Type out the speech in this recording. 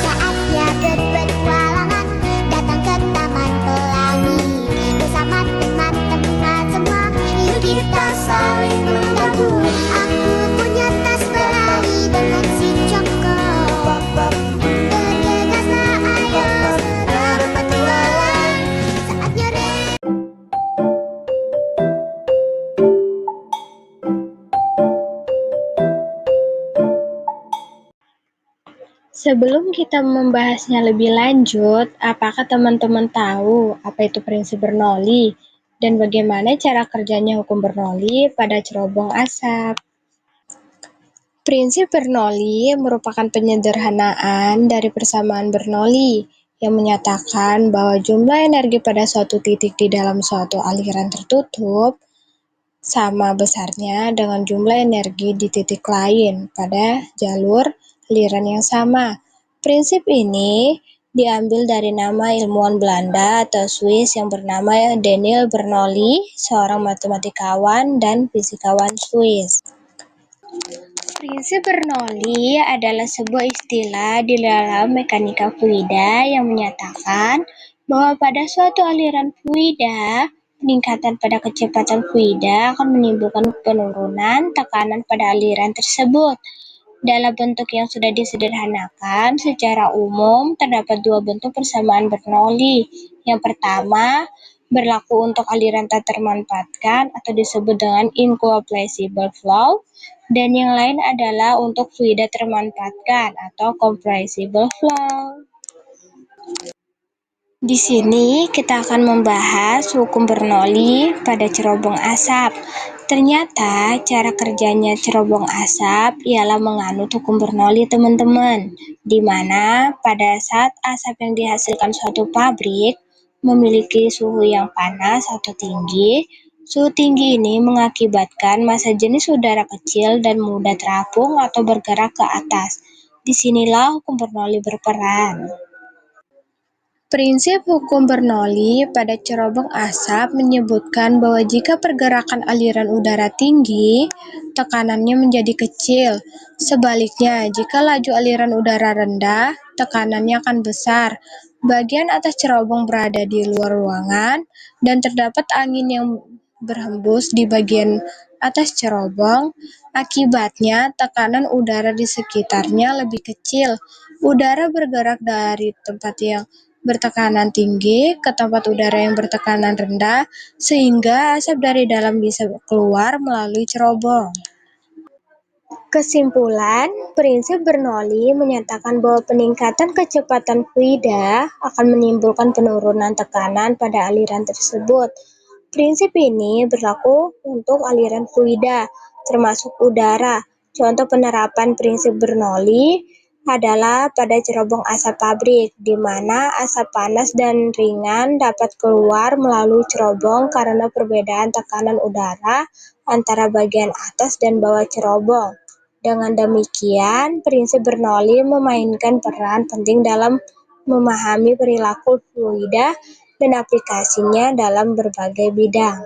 Saatnya berpetualangan, datang ke Taman Pelangi. Bersama teman-teman semua, yuk kita saling membantu. Aku punya tas berlari dengan si Joko. Bergegaslah ayo berpetualang. Saatnya Sebelum kita membahasnya lebih lanjut, apakah teman-teman tahu apa itu prinsip Bernoulli dan bagaimana cara kerjanya hukum Bernoulli pada cerobong asap? Prinsip Bernoulli merupakan penyederhanaan dari persamaan Bernoulli yang menyatakan bahwa jumlah energi pada suatu titik di dalam suatu aliran tertutup sama besarnya dengan jumlah energi di titik lain pada jalur aliran yang sama. Prinsip ini diambil dari nama ilmuwan Belanda atau Swiss yang bernama Daniel Bernoulli, seorang matematikawan dan fisikawan Swiss. Prinsip Bernoulli adalah sebuah istilah di dalam mekanika fluida yang menyatakan bahwa pada suatu aliran fluida, peningkatan pada kecepatan fluida akan menimbulkan penurunan tekanan pada aliran tersebut. Dalam bentuk yang sudah disederhanakan, secara umum terdapat dua bentuk persamaan Bernoulli. Yang pertama, berlaku untuk aliran tak termanfaatkan atau disebut dengan incompressible flow, dan yang lain adalah untuk fluida termanfaatkan atau compressible flow. Di sini kita akan membahas hukum Bernoulli pada cerobong asap. Ternyata cara kerjanya cerobong asap ialah menganut hukum Bernoulli, teman-teman, di mana pada saat asap yang dihasilkan suatu pabrik memiliki suhu yang panas atau tinggi, suhu tinggi ini mengakibatkan massa jenis udara kecil dan mudah terapung atau bergerak ke atas. Disinilah hukum Bernoulli berperan. Prinsip hukum Bernoulli pada cerobong asap menyebutkan bahwa jika pergerakan aliran udara tinggi, tekanannya menjadi kecil. Sebaliknya, jika laju aliran udara rendah, tekanannya akan besar. Bagian atas cerobong berada di luar ruangan dan terdapat angin yang berhembus di bagian atas cerobong. Akibatnya, tekanan udara di sekitarnya lebih kecil. Udara bergerak dari tempat yang bertekanan tinggi ke tempat udara yang bertekanan rendah, sehingga asap dari dalam bisa keluar melalui cerobong. Kesimpulan, prinsip Bernoulli menyatakan bahwa peningkatan kecepatan fluida akan menimbulkan penurunan tekanan pada aliran tersebut. Prinsip ini berlaku untuk aliran fluida, termasuk udara. Contoh penerapan prinsip Bernoulli adalah pada cerobong asap pabrik, di mana asap panas dan ringan dapat keluar melalui cerobong karena perbedaan tekanan udara antara bagian atas dan bawah cerobong. Dengan demikian, prinsip Bernoulli memainkan peran penting dalam memahami perilaku fluida dan aplikasinya dalam berbagai bidang.